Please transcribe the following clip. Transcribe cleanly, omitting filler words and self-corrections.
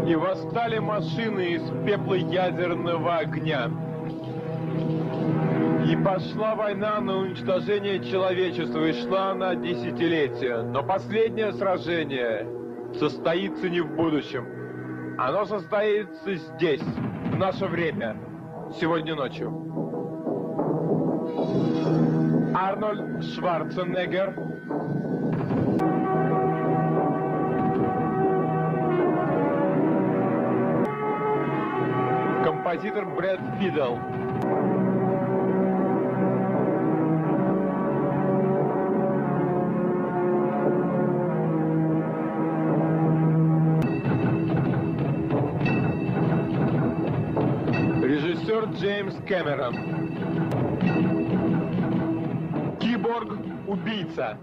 И восстали машины из пепла ядерного огня. И пошла война на уничтожение человечества, и шла она десятилетия. Но последнее сражение состоится не в будущем. Оно состоится здесь, в наше время, сегодня ночью. Арнольд Шварценеггер. Композитор Брэд Фидел. Режиссер Джеймс Кэмерон. Киборг-убийца.